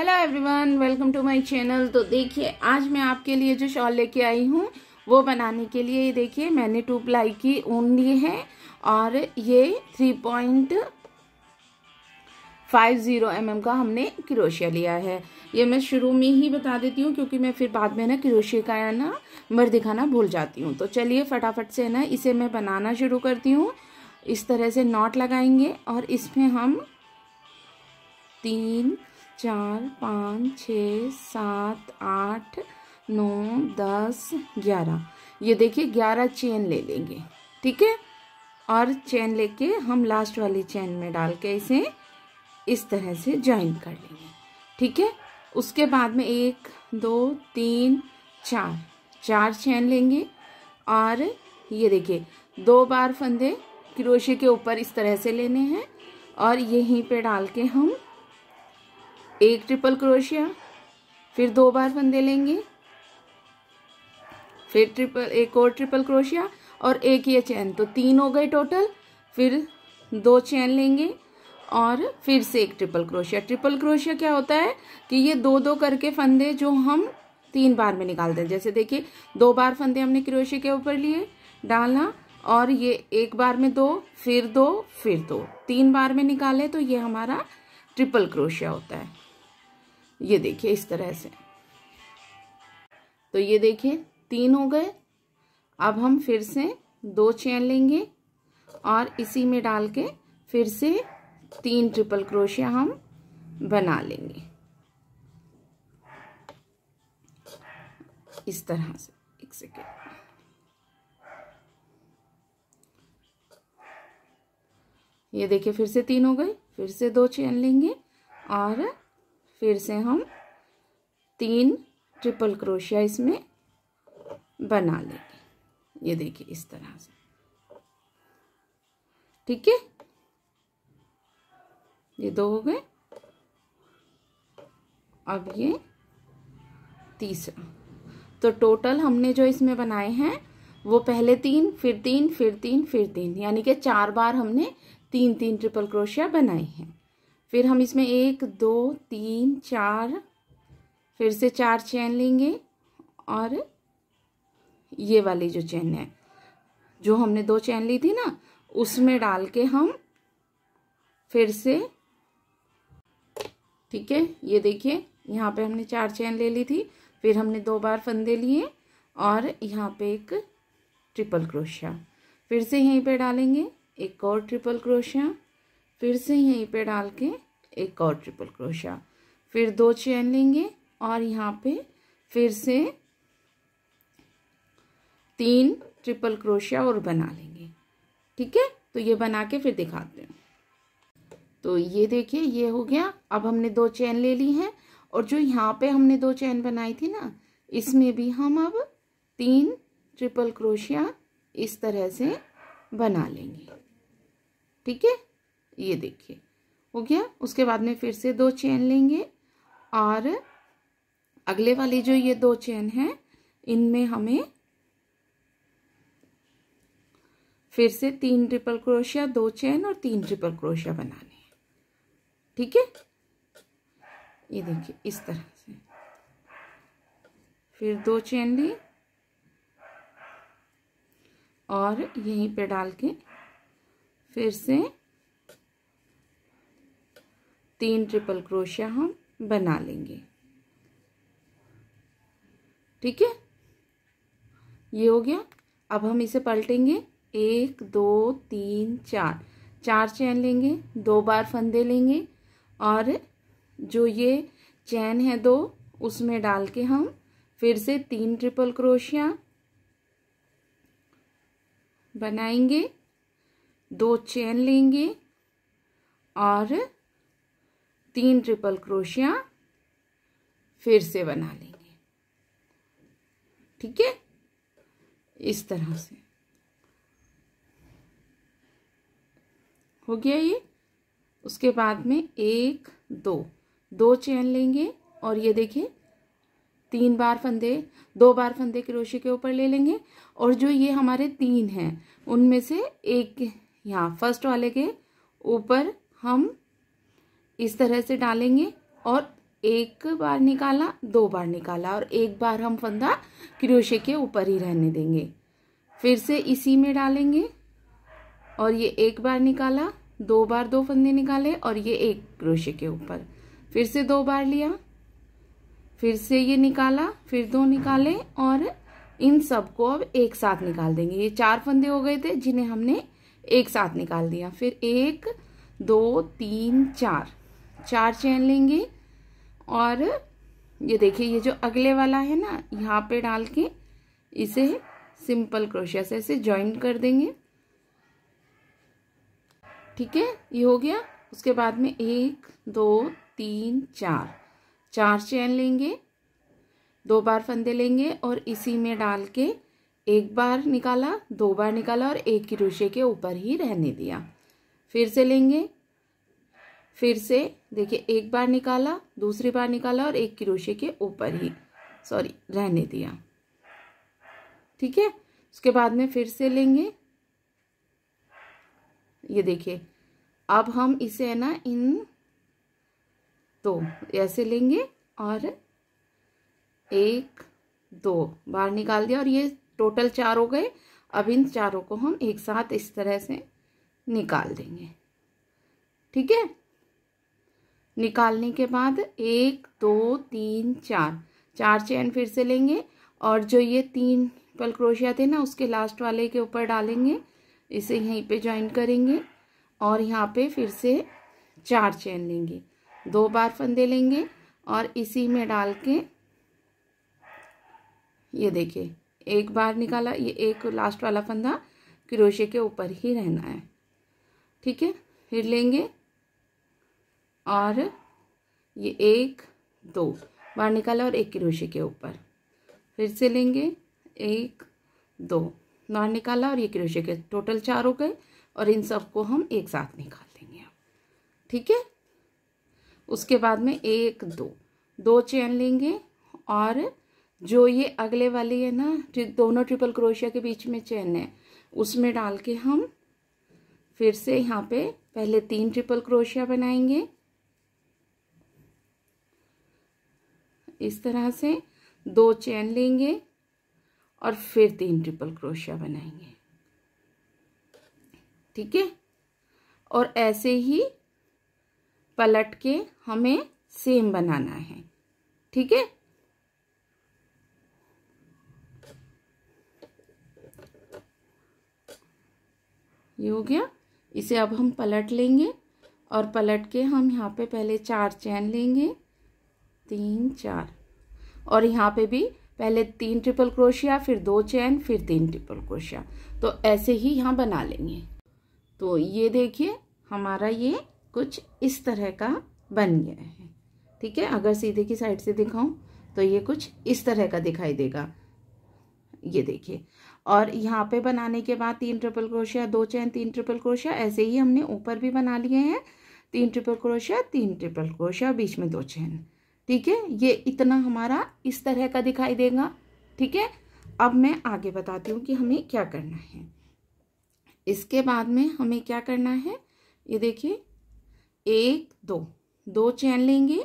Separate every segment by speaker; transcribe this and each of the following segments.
Speaker 1: Hello everyone, welcome to my channel. तो देखिए आज मैं आपके लिए जो शॉल लेके आई हूँ वो बनाने के लिए, ये देखिए मैंने 2 प्लाई की ऊन ली है और ये 3.50 mm का हमने क्रोशिया लिया है। ये मैं शुरू में ही बता देती हूँ क्योंकि मैं फिर बाद में ना क्रोशिया का ना मर दिखाना भूल जाती हूँ। तो चलिए फटाफट से ना इसे मैं बनाना शुरू करती हूँ। इस तरह से नॉट लगाएंगे और इसमें हम 3 4 5 6 7 8 9 10 11, ये देखिए 11 चेन ले लेंगे, ठीक है। और चेन लेके हम लास्ट वाली चेन में डाल के इसे इस तरह से ज्वाइन कर लेंगे, ठीक है। उसके बाद में 1 2 3 4 चेन लेंगे और ये देखिए 2 बार फंदे क्रोशे के ऊपर इस तरह से लेने हैं और यहीं पे डाल के हम एक ट्रिपल क्रोशिया, फिर 2 बार फंदे लेंगे, फिर एक और ट्रिपल क्रोशिया और एक ये चेन, तो 3 हो गए टोटल। फिर 2 चेन लेंगे और फिर से एक ट्रिपल क्रोशिया। ट्रिपल क्रोशिया क्या होता है कि ये 2-2 करके फंदे जो हम 3 बार में निकालते हैं। जैसे देखिए 2 बार फंदे हमने क्रोशिया के ऊपर लिए, डाला और ये एक बार में 2, फिर 2, फिर 2, 3 बार में निकाले तो ये हमारा ट्रिपल क्रोशिया होता है। ये देखिए इस तरह से, तो ये देखिए 3 हो गए। अब हम फिर से 2 चेन लेंगे और इसी में डाल के फिर से 3 ट्रिपल क्रोशिया हम बना लेंगे इस तरह से। एक सेकेंड, ये देखिए फिर से 3 हो गए। फिर से 2 चेन लेंगे और फिर से हम 3 ट्रिपल क्रोशिया इसमें बना लेंगे। ये देखिए इस तरह से, ठीक है। ये 2 हो गए। अब ये तीसरा, तो टोटल हमने जो इसमें बनाए हैं वो पहले 3 फिर 3 फिर 3 फिर 3, यानी कि 4 बार हमने 3 ट्रिपल क्रोशिया बनाए हैं। फिर हम इसमें 1 2 3 4 फिर से 4 चेन लेंगे और ये वाली जो चेन है जो हमने 2 चेन ली थी ना उसमें डाल के हम फिर से, ठीक है। ये देखिए यहाँ पे हमने 4 चेन ले ली थी, फिर हमने 2 बार फंदे लिए और यहाँ पे एक ट्रिपल क्रोशिया, फिर से यहीं पे डालेंगे एक और ट्रिपल क्रोशिया, फिर से यहीं पे डाल के एक और ट्रिपल क्रोशिया, फिर 2 चेन लेंगे और यहाँ पे फिर से 3 ट्रिपल क्रोशिया और बना लेंगे, ठीक है। तो ये बना के फिर दिखाते हैं। तो ये देखिए ये हो गया। अब हमने 2 चेन ले ली हैं और जो यहाँ पे हमने 2 चेन बनाई थी ना इसमें भी हम अब 3 ट्रिपल क्रोशिया इस तरह से बना लेंगे, ठीक है। ये देखिए हो गया। उसके बाद में फिर से 2 चेन लेंगे और अगले वाली जो ये 2 चेन है इनमें हमें फिर से 3 ट्रिपल क्रोशिया, 2 चेन और 3 ट्रिपल क्रोशिया बनाने हैं, ठीक है। ये देखिए इस तरह से, फिर 2 चेन ली और यहीं पे डाल के फिर से 3 ट्रिपल क्रोशिया हम बना लेंगे, ठीक है। ये हो गया। अब हम इसे पलटेंगे। 1 2 3 4 चेन लेंगे, 2 बार फंदे लेंगे और जो ये चेन है 2 उसमें डाल के हम फिर से 3 ट्रिपल क्रोशिया बनाएंगे, 2 चेन लेंगे और 3 ट्रिपल क्रोशिया फिर से बना लेंगे, ठीक है। इस तरह से हो गया ये। उसके बाद में 1 2 चेन लेंगे और ये देखिए 2 बार फंदे क्रोशे के ऊपर ले लेंगे और जो ये हमारे 3 हैं उनमें से एक यहाँ फर्स्ट वाले के ऊपर हम इस तरह से डालेंगे और एक बार निकाला, 2 बार निकाला और एक बार हम फंदा क्रोशे के ऊपर ही रहने देंगे। फिर से इसी में डालेंगे और ये एक बार निकाला, 2 बार 2 फंदे निकाले और ये एक क्रोशे के ऊपर, फिर से 2 बार लिया, फिर से ये निकाला, फिर 2 निकाले और इन सबको अब एक साथ निकाल देंगे। ये 4 फंदे हो गए थे जिन्हें हमने एक साथ निकाल दिया। फिर 1 2 3 4 चेन लेंगे और ये देखिए ये जो अगले वाला है ना, यहाँ पे डाल के इसे सिंपल क्रोशिया से ऐसे ज्वाइन कर देंगे। ठीक है, ये हो गया। उसके बाद में 1 2 3 4 चेन लेंगे, 2 बार फंदे लेंगे और इसी में डाल के एक बार निकाला, 2 बार निकाला और एक क्रोशे के ऊपर ही रहने दिया। फिर से लेंगे, फिर से देखिए एक बार निकाला, दूसरी बार निकाला और एक क्रोशे के ऊपर ही रहने दिया। ठीक है, उसके बाद में फिर से लेंगे। ये देखिए अब हम इसे है ना इन 2 ऐसे लेंगे और 1 2 बार निकाल दिया और ये टोटल 4 हो गए। अब इन चारों को हम एक साथ इस तरह से निकाल देंगे। ठीक है, निकालने के बाद 1 2 3 4 चेन फिर से लेंगे और जो ये 3 ट्रिपल क्रोशिया थे ना उसके लास्ट वाले के ऊपर डालेंगे, इसे यहीं पे ज्वाइन करेंगे और यहाँ पे फिर से 4 चेन लेंगे, 2 बार फंदे लेंगे और इसी में डाल के ये देखिए एक बार निकाला, ये एक लास्ट वाला फंदा क्रोशे के ऊपर ही रहना है। ठीक है, फिर लेंगे और ये 1 2 बार निकाला और एक क्रोशे के ऊपर, फिर से लेंगे 1 2 बार निकाला और ये क्रोशे के, टोटल 4 हो गए और इन सबको हम एक साथ निकाल देंगे। ठीक है, उसके बाद में 1 2 चेन लेंगे और जो ये अगले वाली है ना दोनों ट्रिपल क्रोशिया के बीच में चेन है उसमें डाल के हम फिर से यहाँ पे पहले 3 ट्रिपल क्रोशिया बनाएंगे। इस तरह से 2 चेन लेंगे और फिर 3 ट्रिपल क्रोशिया बनाएंगे। ठीक है, और ऐसे ही पलट के हमें सेम बनाना है। ठीक है, ये हो गया। इसे अब हम पलट लेंगे और पलट के हम यहाँ पे पहले 4 चेन लेंगे, 3 4 और यहाँ पे भी पहले 3 ट्रिपल क्रोशिया, फिर 2 चेन, फिर 3 ट्रिपल क्रोशिया। तो ऐसे ही यहाँ बना लेंगे। तो ये देखिए हमारा ये कुछ इस तरह का बन गया है। ठीक है, अगर सीधे की साइड से दिखाऊं तो ये कुछ इस तरह का दिखाई देगा। ये देखिए, और यहाँ पे बनाने के बाद 3 triple crochet, 2 chain, 3 triple crochet, ऐसे ही हमने ऊपर भी बना लिए हैं 3 ट्रिपल क्रोशिया, 3 ट्रिपल क्रोशिया, बीच में 2 चेन। ठीक है, ये इतना हमारा इस तरह का दिखाई देगा। ठीक है, अब मैं आगे बताती हूँ कि हमें क्या करना है। इसके बाद में हमें क्या करना है, ये देखिए 1 2 चेन लेंगे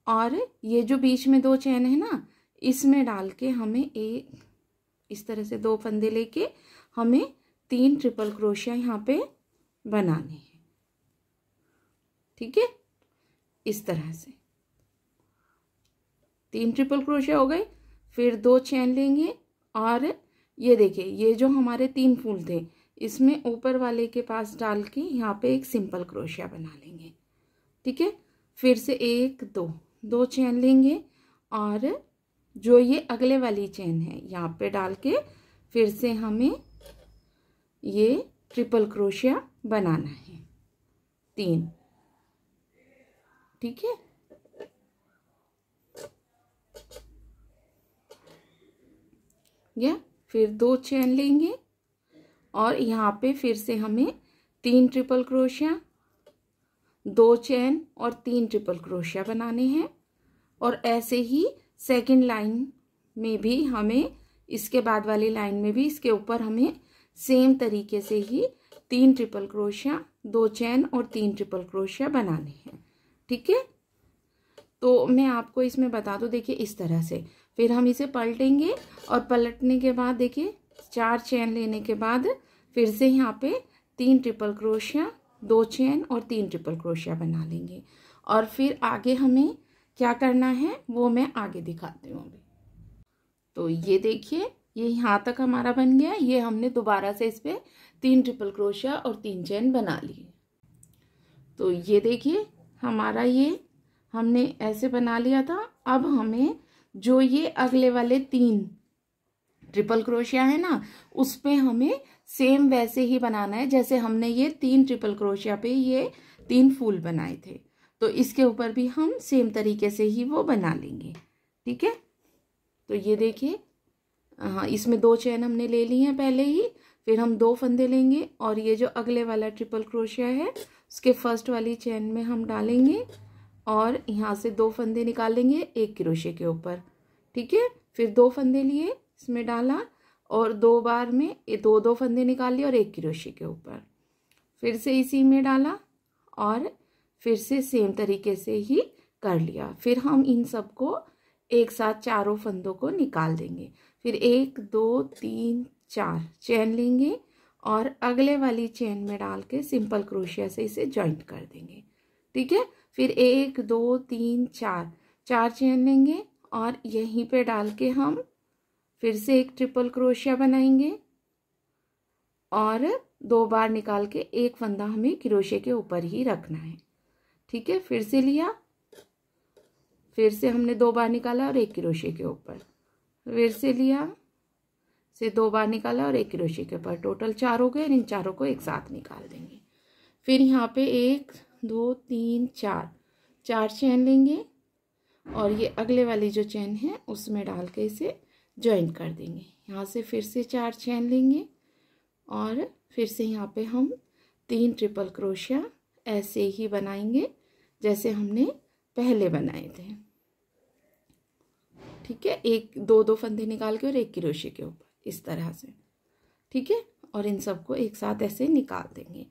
Speaker 1: और ये जो बीच में 2 चेन है ना इसमें डाल के हमें एक इस तरह से 2 फंदे लेके हमें 3 ट्रिपल क्रोशिया यहाँ पे बनाने हैं। ठीक है, इस तरह से 3 ट्रिपल क्रोशिया हो गए। फिर 2 चेन लेंगे और ये देखिए ये जो हमारे 3 फूल थे इसमें ऊपर वाले के पास डाल के यहाँ पे एक सिंपल क्रोशिया बना लेंगे। ठीक है, फिर से 1 2 चेन लेंगे और जो ये अगले वाली चेन है यहाँ पे डाल के फिर से हमें ये ट्रिपल क्रोशिया बनाना है 3। ठीक है, या फिर 2 चेन लेंगे और यहाँ पे फिर से हमें 3 ट्रिपल क्रोशिया, 2 चेन और 3 ट्रिपल क्रोशिया बनाने हैं। और ऐसे ही सेकंड लाइन में भी हमें, इसके बाद वाली लाइन में भी इसके ऊपर हमें सेम तरीके से ही 3 ट्रिपल क्रोशिया, 2 चेन और 3 ट्रिपल क्रोशिया बनाने हैं। ठीक है, तो मैं आपको इसमें बता दूं, देखिए इस तरह से। फिर हम इसे पलटेंगे और पलटने के बाद देखिए 4 चेन लेने के बाद फिर से यहाँ पे 3 ट्रिपल क्रोशिया, 2 चेन और 3 ट्रिपल क्रोशिया बना लेंगे। और फिर आगे हमें क्या करना है वो मैं आगे दिखाती हूँ अभी। तो ये देखिए ये यहाँ तक हमारा बन गया। ये हमने दोबारा से इस पे 3 ट्रिपल क्रोशिया और 3 चेन बना लिए। तो ये देखिए हमारा ये हमने ऐसे बना लिया था। अब हमें जो ये अगले वाले 3 ट्रिपल क्रोशिया है ना, उस पे हमें सेम वैसे ही बनाना है जैसे हमने ये 3 ट्रिपल क्रोशिया पे ये 3 फूल बनाए थे। तो इसके ऊपर भी हम सेम तरीके से ही वो बना लेंगे। ठीक है, तो ये देखिए हाँ, इसमें 2 चेन हमने ले ली हैं पहले ही। फिर हम 2 फंदे लेंगे और ये जो अगले वाला ट्रिपल क्रोशिया है उसके फर्स्ट वाली चेन में हम डालेंगे और यहाँ से 2 फंदे निकालेंगे एक क्रोशिया के ऊपर। ठीक है, फिर 2 फंदे लिए, इसमें डाला और 2 बार में 2 फंदे निकाल लिए और एक क्रोशिया के ऊपर। फिर से इसी में डाला और फिर से सेम तरीके से ही कर लिया। फिर हम इन सबको एक साथ चारों फंदों को निकाल देंगे। फिर 1 2 3 4 चेन लेंगे और अगले वाली चेन में डाल के सिंपल क्रोशिया से इसे जॉइंट कर देंगे। ठीक है, फिर 1 2 3 4 चेन लेंगे और यहीं पे डाल के हम फिर से एक ट्रिपल क्रोशिया बनाएंगे और 2 बार निकाल के एक फंदा हमें क्रोशिया के ऊपर ही रखना है। ठीक है, फिर से लिया, फिर से हमने 2 बार निकाला और एक क्रोशिया के ऊपर, फिर से लिया, से 2 बार निकाला और एक क्रोशिया के ऊपर। टोटल 4 हो गए। इन चारों को एक साथ निकाल देंगे। फिर यहाँ पे 1 2 3 4 चेन लेंगे और ये अगले वाली जो चेन है उसमें डाल के इसे ज्वाइन कर देंगे। यहाँ से फिर से 4 चेन लेंगे और फिर से यहाँ पे हम 3 ट्रिपल क्रोशिया ऐसे ही बनाएंगे जैसे हमने पहले बनाए थे। ठीक है, 1 2 फंदे निकाल के और एक क्रोशिया के ऊपर इस तरह से। ठीक है, और इन सबको एक साथ ऐसे निकाल देंगे।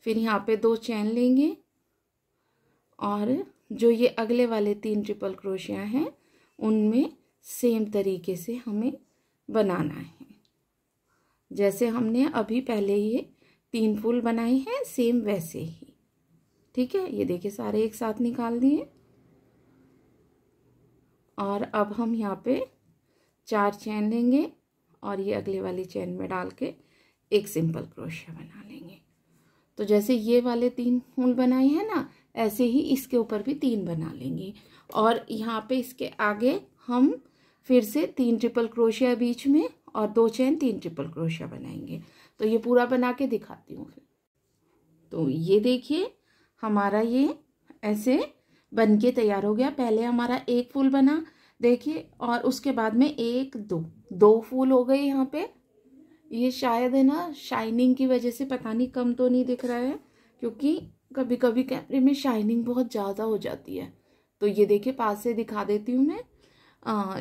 Speaker 1: फिर यहाँ पे 2 चेन लेंगे और जो ये अगले वाले 3 ट्रिपल क्रोशिया हैं उनमें सेम तरीके से हमें बनाना है जैसे हमने अभी पहले ये 3 फूल बनाए हैं सेम वैसे ही। ठीक है, ये देखिए सारे एक साथ निकाल दिए और अब हम यहाँ पे 4 चेन लेंगे और ये अगले वाली चेन में डाल के एक सिंपल क्रोशिया बना लेंगे। तो जैसे ये वाले 3 फूल बनाए हैं ना, ऐसे ही इसके ऊपर भी 3 बना लेंगे और यहाँ पे इसके आगे हम फिर से 3 ट्रिपल क्रोशिया बीच में और 2 चेन 3 ट्रिपल क्रोशिया बनाएंगे। तो ये पूरा बना के दिखाती हूँ फिर। तो ये देखिए हमारा ये ऐसे बन के तैयार हो गया। पहले हमारा 1 फूल बना देखिए और उसके बाद में 1 2 फूल हो गए। यहाँ पे ये शायद है ना शाइनिंग की वजह से पता नहीं कम तो नहीं दिख रहा है, क्योंकि कभी कभी कैमरे में शाइनिंग बहुत ज़्यादा हो जाती है। तो ये देखिए पास से दिखा देती हूँ मैं।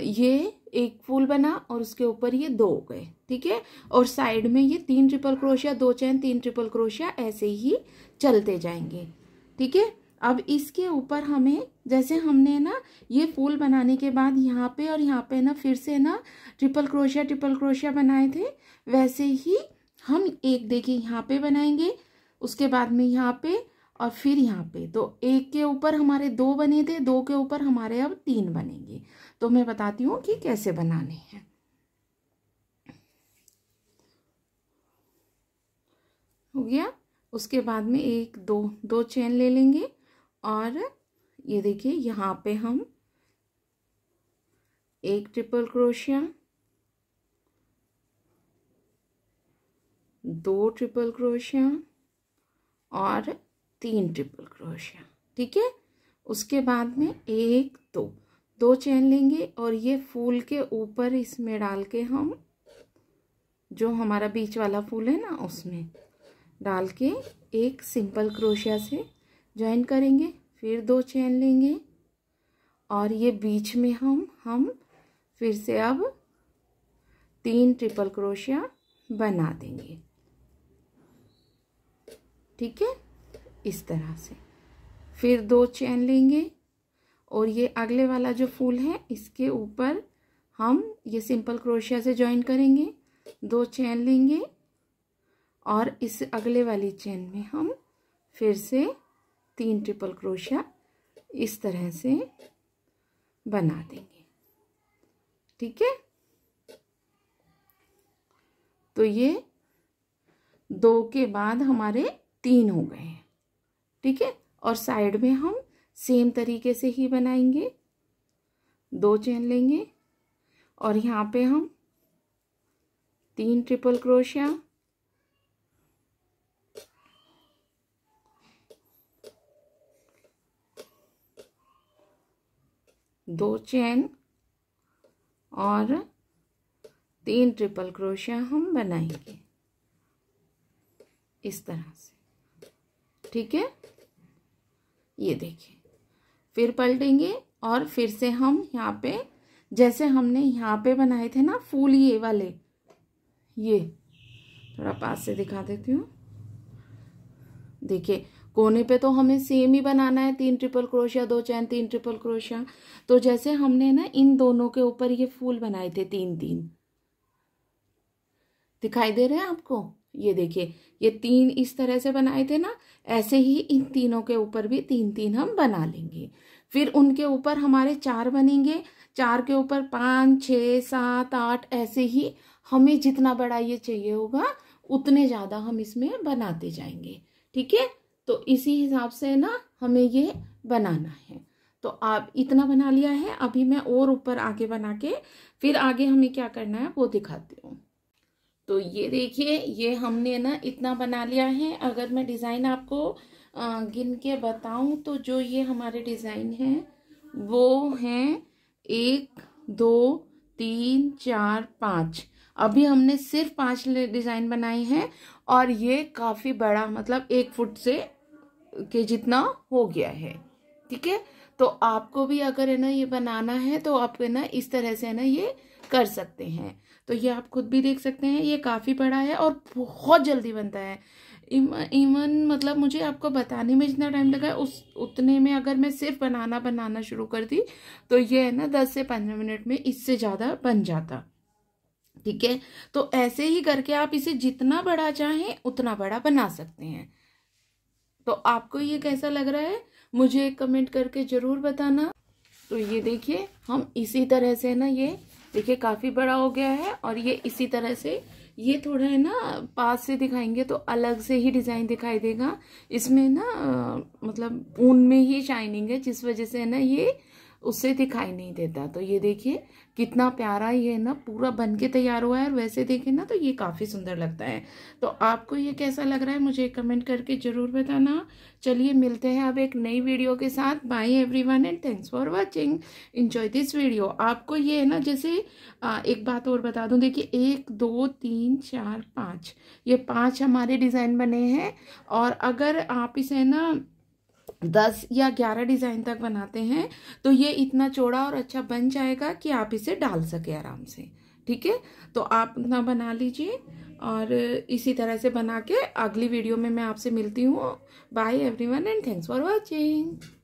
Speaker 1: ये 1 फूल बना और उसके ऊपर ये 2 हो गए। ठीक है, और साइड में ये 3 triple crochet, 2 chain 3 triple crochet ऐसे ही चलते जाएंगे। ठीक है, अब इसके ऊपर हमें जैसे हमने ना ये फूल बनाने के बाद यहाँ पे और यहाँ पे ना फिर से ना ट्रिपल क्रोशिया बनाए थे, वैसे ही हम एक देखिए यहाँ पे बनाएंगे, उसके बाद में यहाँ पे और फिर यहाँ पे। तो 1 के ऊपर हमारे 2 बने थे, 2 के ऊपर हमारे अब 3 बनेंगे। तो मैं बताती हूँ कि कैसे बनाने हैं। हो गया, उसके बाद में 1 2 चेन ले लेंगे और ये देखिए यहाँ पे हम 1 ट्रिपल क्रोशिया, 2 ट्रिपल क्रोशिया और 3 ट्रिपल क्रोशिया। ठीक है, उसके बाद में 1 2 चेन लेंगे और ये फूल के ऊपर इसमें डाल के हम जो हमारा बीच वाला फूल है ना उसमें डाल के एक सिंपल क्रोशिया से ज्वाइन करेंगे। फिर 2 चेन लेंगे और ये बीच में हम फिर से अब 3 ट्रिपल क्रोशिया बना देंगे। ठीक है, इस तरह से। फिर 2 चेन लेंगे और ये अगले वाला जो फूल है इसके ऊपर हम ये सिंपल क्रोशिया से ज्वाइन करेंगे, 2 चेन लेंगे और इस अगले वाली चेन में हम फिर से 3 ट्रिपल क्रोशिया इस तरह से बना देंगे। ठीक है, तो ये 2 के बाद हमारे 3 हो गए हैं। ठीक है, और साइड में हम सेम तरीके से ही बनाएंगे, 2 चेन लेंगे और यहाँ पे हम 3 ट्रिपल क्रोशिया, 2 चेन और 3 ट्रिपल क्रोशिया हम बनाएंगे इस तरह से। ठीक है, ये देखिए, फिर पलटेंगे और फिर से हम यहाँ पे जैसे हमने यहाँ पे बनाए थे ना फूल, ये वाले, ये थोड़ा पास से दिखा देती हूँ। देखिए कोने पे तो हमें सेम ही बनाना है, 3 triple crochet, 2 chain, 3 triple crochet. तो जैसे हमने ना इन दोनों के ऊपर ये फूल बनाए थे 3-3, दिखाई दे रहे हैं आपको? ये देखिए, ये 3 इस तरह से बनाए थे ना, ऐसे ही इन तीनों के ऊपर भी 3-3 हम बना लेंगे। फिर उनके ऊपर हमारे 4 बनेंगे, 4 के ऊपर 5, 6, 7, 8, ऐसे ही हमें जितना बड़ा ये चाहिए होगा उतने ज़्यादा हम इसमें बनाते जाएंगे। ठीक है, तो इसी हिसाब से ना हमें ये बनाना है। तो आप इतना बना लिया है, अभी मैं और ऊपर आगे बना के फिर आगे हमें क्या करना है वो दिखाती हूँ। तो ये देखिए, ये हमने ना इतना बना लिया है। अगर मैं डिज़ाइन आपको गिन के बताऊं तो जो ये हमारे डिज़ाइन हैं वो हैं 1, 2, 3, 4, 5। अभी हमने सिर्फ 5 डिज़ाइन बनाए हैं और ये काफ़ी बड़ा, मतलब 1 फुट से के जितना हो गया है। ठीक है, तो आपको भी अगर है ना ये बनाना है तो आप है ना इस तरह से है ना ये कर सकते हैं। तो ये आप खुद भी देख सकते हैं, ये काफ़ी बड़ा है और बहुत जल्दी बनता है। इवन मतलब मुझे आपको बताने में जितना टाइम लगा उतने में अगर मैं सिर्फ बनाना शुरू कर दी तो ये है ना 10 से 15 मिनट में इससे ज़्यादा बन जाता। ठीक है, तो ऐसे ही करके आप इसे जितना बड़ा चाहें उतना बड़ा बना सकते हैं। तो आपको ये कैसा लग रहा है मुझे कमेंट करके ज़रूर बताना। तो ये देखिए, हम इसी तरह से ना, ये देखिए काफ़ी बड़ा हो गया है और ये इसी तरह से, ये थोड़ा है ना पास से दिखाएंगे तो अलग से ही डिज़ाइन दिखाई देगा। इसमें ना मतलब ऊन में ही शाइनिंग है, जिस वजह से है ना ये उससे दिखाई नहीं देता। तो ये देखिए कितना प्यारा ये ना पूरा बन के तैयार हुआ है और वैसे देखें ना तो ये काफ़ी सुंदर लगता है। तो आपको ये कैसा लग रहा है मुझे कमेंट करके ज़रूर बताना। चलिए मिलते हैं अब एक नई वीडियो के साथ। Bye everyone and thanks for watching, enjoy this video. आपको ये है ना जैसे एक बात और बता दूं, देखिए 1, 2, 3, 4, 5, ये 5 हमारे डिज़ाइन बने हैं। और अगर आप इसे ना 10 या 11 डिज़ाइन तक बनाते हैं तो ये इतना चौड़ा और अच्छा बन जाएगा कि आप इसे डाल सके आराम से। ठीक है, तो आप इतना बना लीजिए और इसी तरह से बना के अगली वीडियो में मैं आपसे मिलती हूँ। Bye everyone and thanks for watching.